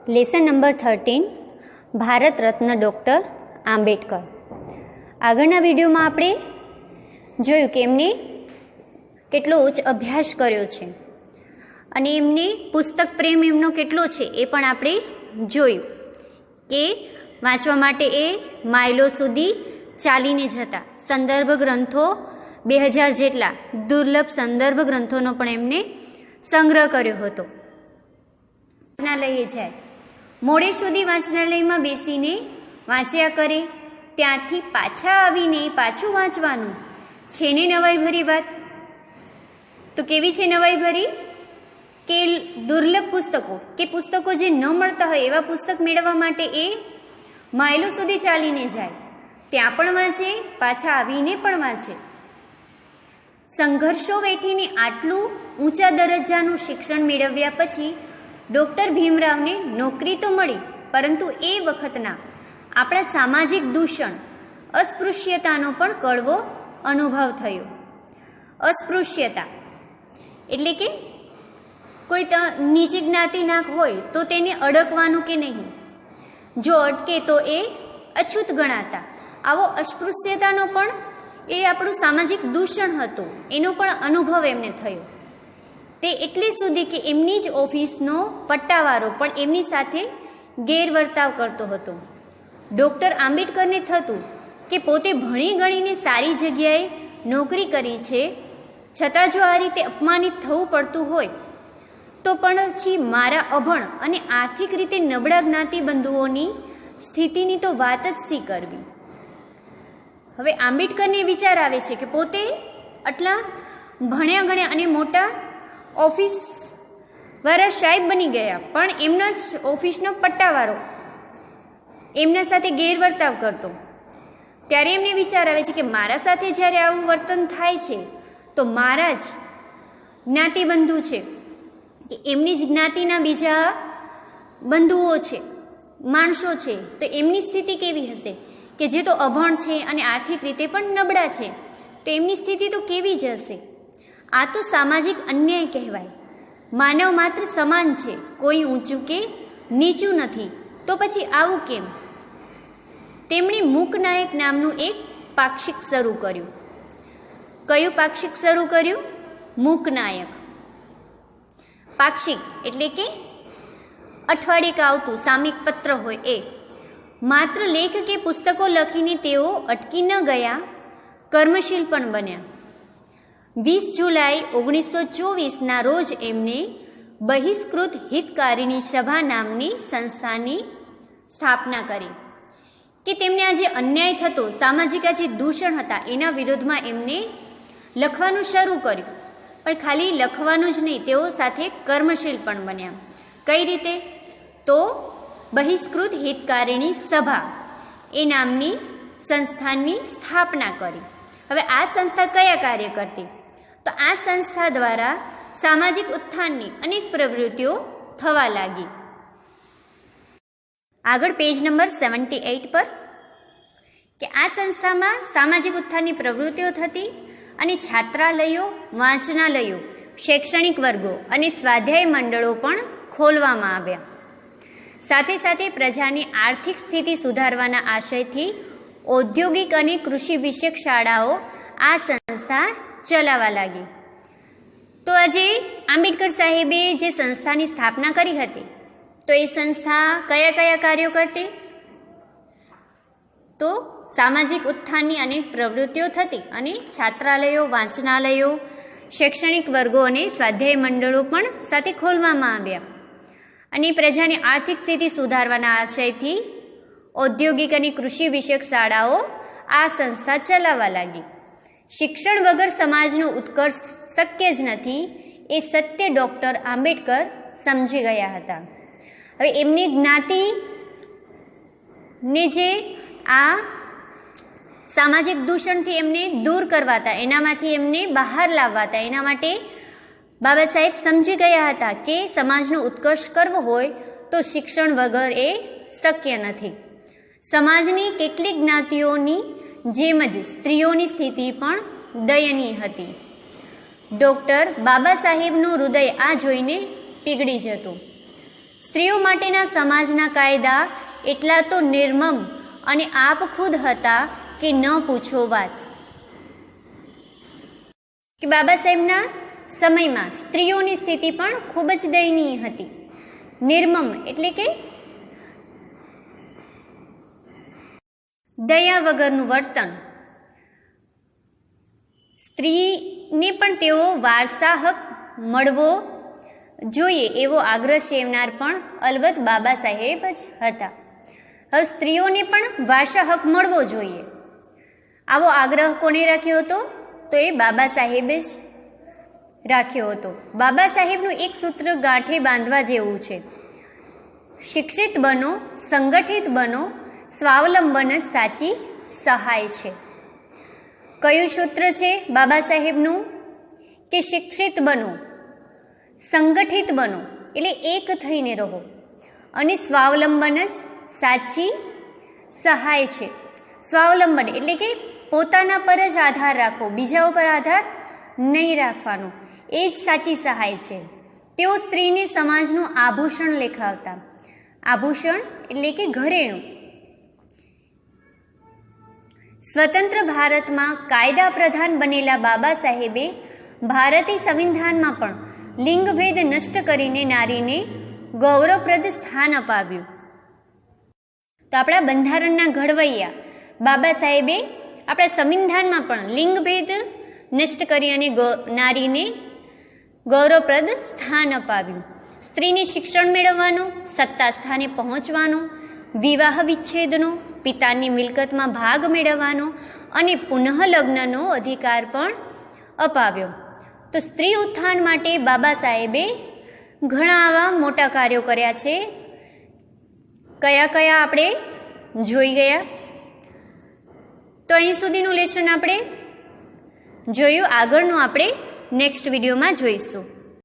Lesson number 13 Bharat Ratna doctor Ambedkar. આગળના વિડીયોમાં આપણે જોયું કે એમને કેટલો ઉચ્ચ અભ્યાસ કર્યો છે અને એમને પુસ્તક પ્રેમ એમનો કેટલો છે એ પણ આપણે જોયું કે વાંચવા માટે એ માઇલો સુધી ચાલીને જતા. સંદર્ભ ગ્રંથો 2000 જેટલા દુર્લભ સંદર્ભ ગ્રંથોનો પણ એમને સંગ્રહ કર્યો હતો. વાંચનાલયે જાય, મોડે સુધી વાંચનાલયમાં બેસીને વાંચ્યા કરે, ત્યાંથી પાછા આવીને પાછું વાંચવાનું છે ને નવાઈ ભરી વાત. તો કેવી છે નવાઈ ભરી કે દુર્લભ પુસ્તકો કે પુસ્તકો જે ન મળતા હોય એવા પુસ્તક મેળવવા માટે એ માઇલો સુધી ચાલીને જાય, ત્યાં પણ વાંચે, પાછા આવીને પણ વાંચે. સંઘર્ષો વેઠીને આટલું ઊંચા દરજ્જાનું શિક્ષણ મેળવ્યા પછી ડૉક્ટર ભીમરાવને નોકરી તો મળી, પરંતુ એ વખતના આપણા સામાજિક દૂષણ, અસ્પૃશ્યતાનો પણ કડવો અનુભવ થયો. અસ્પૃશ્યતા એટલે કે કોઈ નીચી જ્ઞાતિના હોય તો તેને અડકવાનું કે નહીં, જો અટકે તો એ અછૂત ગણાતા. આવો અસ્પૃશ્યતાનો પણ એ આપણું સામાજિક દૂષણ હતું, એનો પણ અનુભવ એમને થયો. તે એટલે સુધી કે એમની જ ઓફિસનો પટ્ટાવાળો પણ એમની સાથે ગેરવર્તાવ કરતો હતો. ડૉક્ટર આંબેડકરને થતું કે પોતે ભણી ગણીને સારી જગ્યાએ નોકરી કરી છે, છતાં જો આ રીતે અપમાનિત થવું પડતું હોય તો પણ પછી મારા અભણ અને આર્થિક રીતે નબળા જ્ઞાતિબંધુઓની સ્થિતિની તો વાત જ શી કરવી. હવે આંબેડકરને વિચાર આવે છે કે પોતે આટલા ભણ્યા ગણ્યા અને મોટા ઓફિસ વાળા સાહેબ બની ગયા, પણ એમના જ ઓફિસનો પટ્ટાવાળો એમના સાથે ગેરવર્તાવ કરતો. ત્યારે એમને વિચાર આવે છે કે મારા સાથે જ્યારે આવું વર્તન થાય છે તો મારા જ જ્ઞાતિબંધુ છે કે એમની જ જ્ઞાતિના બીજા બંધુઓ છે, માણસો છે, તો એમની સ્થિતિ કેવી હશે કે જે તો અભણ છે અને આર્થિક રીતે પણ નબળા છે, તો એમની સ્થિતિ તો કેવી જ હશે. આ તો સામાજિક અન્યાય કહેવાય. માનવ માત્ર સમાન છે, કોઈ ઊંચું કે નીચું નથી, તો પછી આવું કેમ? તેમણે મૂકનાયક નામનું એક પાક્ષિક શરૂ કર્યું. કયું પાક્ષિક શરૂ કર્યું? મૂકનાયક. પાક્ષિક એટલે કે અઠવાડિયે આવતું સામયિક પત્ર હોય એ. માત્ર લેખ કે પુસ્તકો લખીને તેઓ અટકી ન ગયા, કર્મશીલ પણ બન્યા. 20 જુલાઈ 1924ના રોજ એમને બહિષ્કૃત હિતકારીણી સભા નામની સંસ્થાની સ્થાપના કરી કે તેમને આ જે અન્યાય થતો, સામાજિક આ જે દૂષણ હતા એના વિરોધમાં એમને લખવાનું શરૂ કર્યું. પણ ખાલી લખવાનું જ નહીં, તેઓ સાથે કર્મશીલ પણ બન્યા. કઈ રીતે? તો બહિષ્કૃત હિતકારીણી સભા એ નામની સંસ્થાની સ્થાપના કરી. હવે આ સંસ્થા કયા કાર્ય કરતી? તો આ સંસ્થા દ્વારા સામાજિક ઉત્થાનની અનેક પ્રવૃત્તિઓ થવા લાગી. આગળ પેજ નંબર 78 પર કે આ સંસ્થામાં સામાજિક ઉત્થાનની પ્રવૃત્તિઓ થતી અને છાત્રાલયો, વાંચનાલયો, શૈક્ષણિક વર્ગો અને સ્વાધ્યાય મંડળો પણ ખોલવામાં આવ્યા. સાથે સાથે પ્રજાની આર્થિક સ્થિતિ સુધારવાના આશયથી ઔદ્યોગિક અને કૃષિ વિષયક શાળાઓ આ સંસ્થા ચલાવવા લાગી. તો આજે આંબેડકર સાહેબે જે સંસ્થાની સ્થાપના કરી હતી, તો એ સંસ્થા કયા કયા કાર્યો કરતી? તો સામાજિક ઉત્થાનની અનેક પ્રવૃત્તિઓ થતી અને છાત્રાલયો, વાંચનાલયો, શૈક્ષણિક વર્ગો અને સ્વાધ્યાય મંડળો પણ સાથે ખોલવામાં આવ્યા. અને પ્રજાની આર્થિક સ્થિતિ સુધારવાના આશયથી ઔદ્યોગિક અને કૃષિ વિષયક શાળાઓ આ સંસ્થા ચલાવવા લાગી. શિક્ષણ વગર સમાજનો ઉત્કર્ષ શક્ય જ નથી, એ સત્ય ડૉક્ટર આંબેડકર સમજી ગયા હતા. હવે એમની જ્ઞાતિને જે આ સામાજિક દૂષણથી એમને દૂર કરવાતા, એનામાંથી એમને બહાર લાવવાતા, એના માટે બાબા સાહેબ સમજી ગયા હતા કે સમાજનો ઉત્કર્ષ કરવો હોય તો શિક્ષણ વગર એ શક્ય નથી. સમાજની કેટલીક જ્ઞાતિઓની જેમ જ સ્ત્રીઓની સ્થિતિ પણ દયનીય હતી. ડૉક્ટર બાબા સાહેબનું હૃદય આ જોઈને પીગળી જતું. સ્ત્રીઓ માટેના સમાજના કાયદા એટલા તો નિર્મમ અને આપ ખુદ હતા કે ન પૂછો વાત. કે બાબા સાહેબના સમયમાં સ્ત્રીઓની સ્થિતિ પણ ખૂબ જ દયનીય હતી. નિર્મમ એટલે કે દયા વગરનું વર્તન. સ્ત્રીને પણ તેઓ વારસા હક મળવો જોઈએ એવો આગ્રહ સેવનાર પણ અલબત્ત બાબા સાહેબ જ હતા. હવે સ્ત્રીઓને પણ વારસા હક મળવો જોઈએ આવો આગ્રહ કોણે રાખ્યો હતો? તો એ બાબા સાહેબે જ રાખ્યો હતો. બાબા સાહેબનું એક સૂત્ર ગાંઠે બાંધવા જેવું છે: શિક્ષિત બનો, સંગઠિત બનો, સ્વાવલંબન જ સાચી સહાય છે. કયું સૂત્ર છે બાબા સાહેબનું? કે શિક્ષિત બનો, સંગઠિત બનો એટલે એક થઈને રહો, અને સ્વાવલંબન જ સાચી સહાય છે. સ્વાવલંબન એટલે કે પોતાના પર જ આધાર રાખો, બીજા ઉપર આધાર નહીં રાખવાનો, એ જ સાચી સહાય છે. તેઓ સ્ત્રીને સમાજનું આભૂષણ લેખાવતા. આભૂષણ એટલે કે ઘરેણું. સ્વતંત્ર ભારતમાં કાયદા પ્રધાન બનેલા બાબા સાહેબે ભારતીય સંવિધાનમાં પણ લિંગભેદ નષ્ટ કરીને નારીને ગૌરવપ્રદ સ્થાન અપાવ્યું. તો આપણા બંધારણના ઘડવૈયા બાબા સાહેબે આપણા સંવિધાનમાં પણ લિંગભેદ નષ્ટ કરી અને નારીને ગૌરવપ્રદ સ્થાન અપાવ્યું. સ્ત્રીને શિક્ષણ મેળવવાનો, સત્તા સ્થાને પહોંચવાનો, વિવાહ વિચ્છેદનો, પિતાની મિલકતમાં ભાગ મેળવવાનો અને પુનઃલગ્નનો અધિકાર પણ અપાવ્યો. તો સ્ત્રી ઉત્થાન માટે બાબા સાહેબે ઘણા આવા મોટા કાર્યો કર્યા છે. કયા કયા આપણે જોઈ ગયા. તો અહીં સુધીનું લેસન આપણે જોયું. આગળનું આપણે નેક્સ્ટ વિડીયોમાં જોઈશું.